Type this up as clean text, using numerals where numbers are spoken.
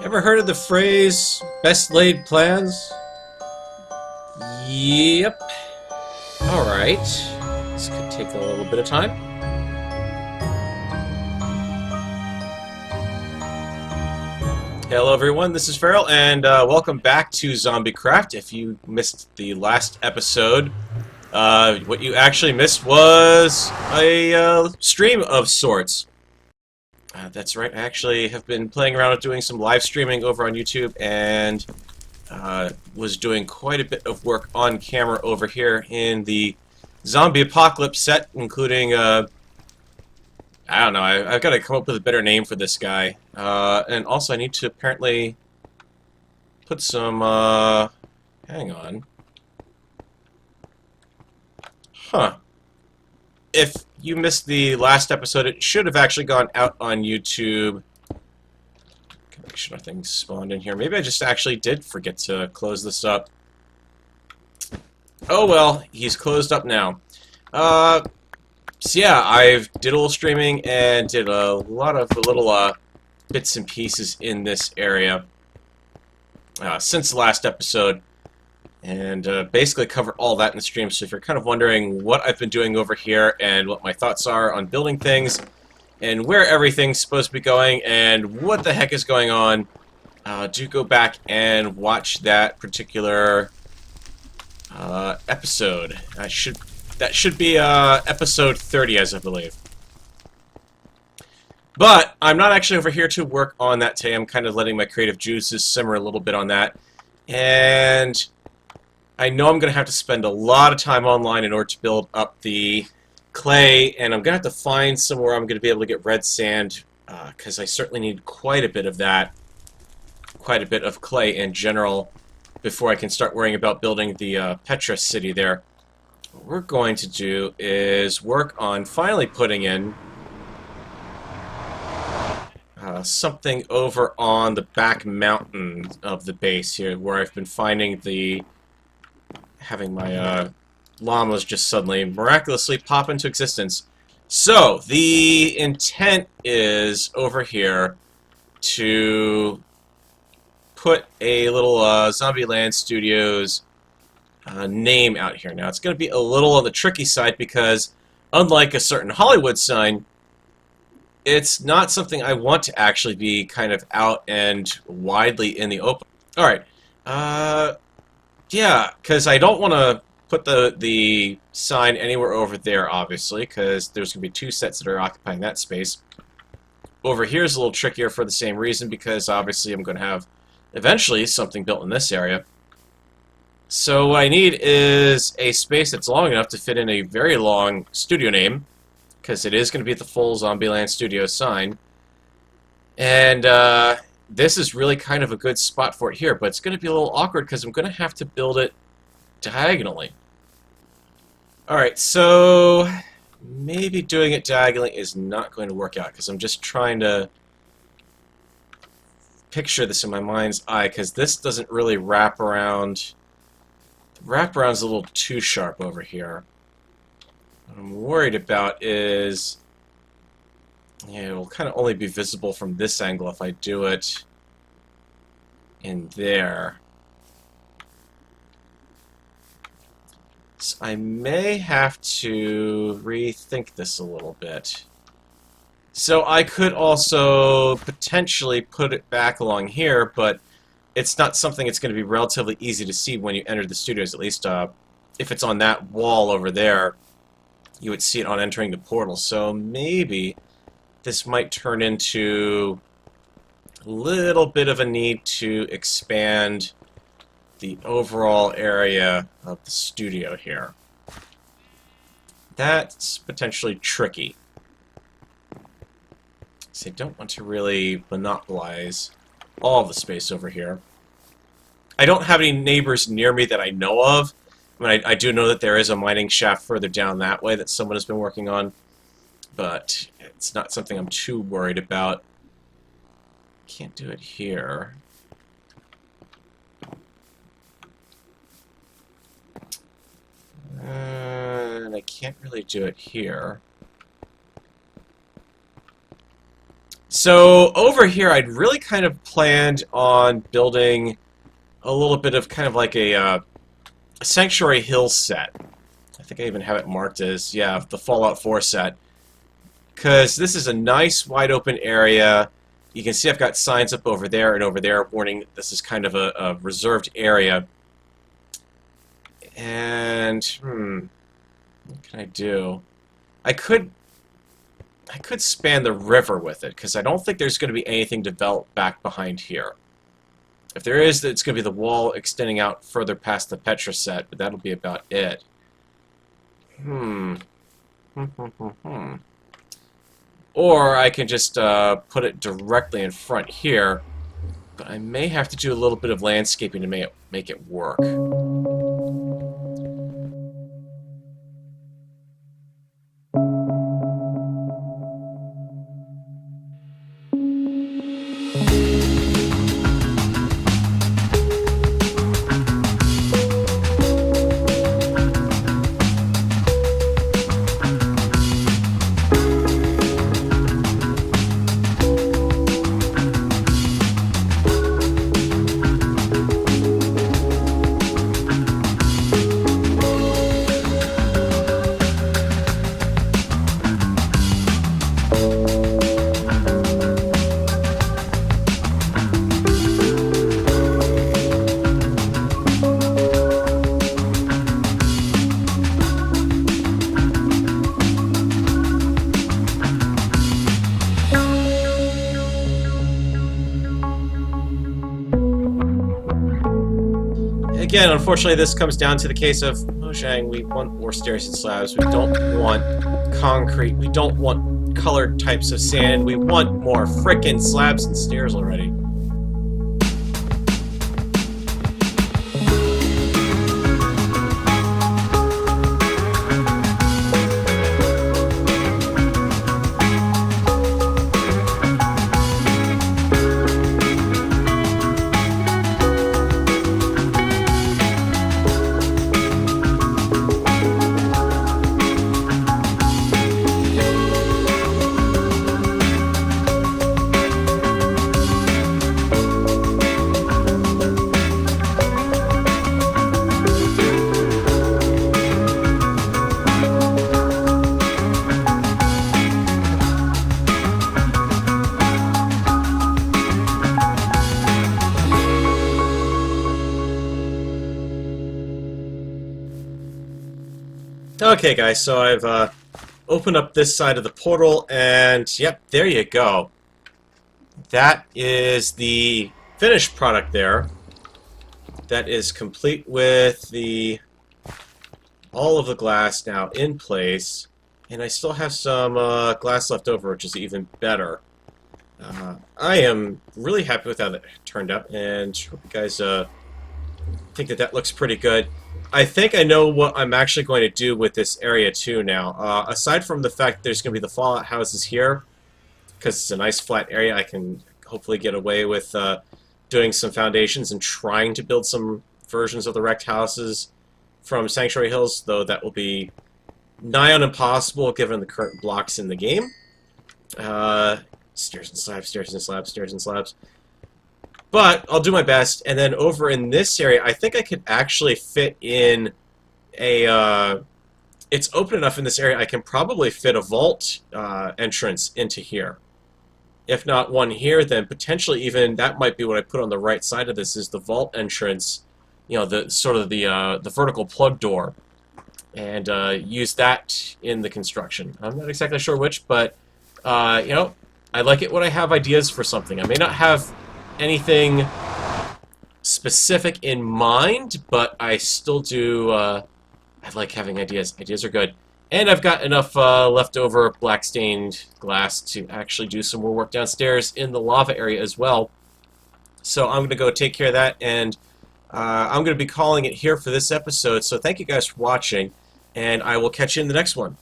Ever heard of the phrase, best laid plans? Yep. Alright. This could take a little bit of time. Hello everyone, this is Farrell, and welcome back to Zombiecraft. If you missed the last episode, what you actually missed was a stream of sorts. That's right, I actually have been playing around with doing some live streaming over on YouTube, and was doing quite a bit of work on camera over here in the zombie apocalypse set, including, I don't know, I've got to come up with a better name for this guy. And also I need to apparently put some, hang on. Huh. If you missed the last episode, it should have actually gone out on YouTube. Make sure nothing spawned in here. Maybe I just actually did forget to close this up. Oh well, he's closed up now. So yeah, I've did a little streaming and did a lot of little bits and pieces in this area since the last episode, and basically cover all that in the stream. So if you're kind of wondering what I've been doing over here and what my thoughts are on building things and where everything's supposed to be going and what the heck is going on, do go back and watch that particular episode. That should be episode 30, as I believe. But I'm not actually over here to work on that today. I'm kind of letting my creative juices simmer a little bit on that. And I know I'm going to have to spend a lot of time online in order to build up the clay, and I'm going to have to find somewhere I'm going to be able to get red sand, because I certainly need quite a bit of that, quite a bit of clay in general, before I can start worrying about building the Petra city there. What we're going to do is work on finally putting in something over on the back mountain of the base here, where I've been finding having my llamas just suddenly miraculously pop into existence. So, the intent is over here to put a little Zombieland Studios name out here. Now, it's going to be a little on the tricky side because, unlike a certain Hollywood sign, it's not something I want to actually be kind of out and widely in the open. Alright, yeah, because I don't want to put the sign anywhere over there, obviously, because there's going to be two sets that are occupying that space. Over here is a little trickier for the same reason, because obviously I'm going to have eventually something built in this area. So what I need is a space that's long enough to fit in a very long studio name, because it is going to be the full Zombieland Studio sign. And this is really kind of a good spot for it here, but it's going to be a little awkward because I'm going to have to build it diagonally. Alright, so maybe doing it diagonally is not going to work out, because I'm just trying to picture this in my mind's eye, because this doesn't really wrap around. The wraparound's a little too sharp over here. What I'm worried about is, yeah, it'll kind of only be visible from this angle if I do it in there. So I may have to rethink this a little bit. So I could also potentially put it back along here, but it's not something that's going to be relatively easy to see when you enter the studios. At least if it's on that wall over there, you would see it on entering the portal. So maybe this might turn into a little bit of a need to expand the overall area of the studio here. That's potentially tricky. So I don't want to really monopolize all the space over here. I don't have any neighbors near me that I know of. I mean, I do know that there is a mining shaft further down that way that someone has been working on, but it's not something I'm too worried about. Can't do it here. And I can't really do it here. So over here, I'd really kind of planned on building a little bit of kind of like a Sanctuary Hill set. I think I even have it marked as, yeah, the Fallout 4 set. Because this is a nice wide open area. You can see I've got signs up over there and over there warning this is kind of a reserved area. And, what can I do? I could span the river with it, because I don't think there's going to be anything developed back behind here. If there is, it's going to be the wall extending out further past the Petra set, but that'll be about it. Or I can just put it directly in front here, but I may have to do a little bit of landscaping to make it work. Again, unfortunately, this comes down to the case of Mojang. We want more stairs and slabs. We don't want concrete. We don't want colored types of sand. We want more frickin' slabs and stairs already. Okay, guys, so I've opened up this side of the portal, and yep, there you go. That is the finished product there. That is complete with all of the glass now in place, and I still have some glass left over, which is even better. I am really happy with how that turned out, and hope you guys think that looks pretty good. I think I know what I'm actually going to do with this area too now. Aside from the fact that there's going to be the Fallout houses here, because it's a nice flat area, I can hopefully get away with doing some foundations and trying to build some versions of the wrecked houses from Sanctuary Hills, though that will be nigh on impossible given the current blocks in the game. Stairs and slabs, stairs and slabs, stairs and slabs. But I'll do my best, and then over in this area, I think I could actually fit in a... it's open enough in this area, I can probably fit a vault entrance into here. If not one here, then potentially even that might be what I put on the right side of this, is the vault entrance, you know, the sort of the vertical plug door, and use that in the construction. I'm not exactly sure which, but, you know, I like it when I have ideas for something. I may not have anything specific in mind, but I still do, I like having ideas. Ideas are good. And I've got enough leftover black stained glass to actually do some more work downstairs in the lava area as well. So I'm going to go take care of that, and I'm going to be calling it here for this episode. So thank you guys for watching, and I will catch you in the next one.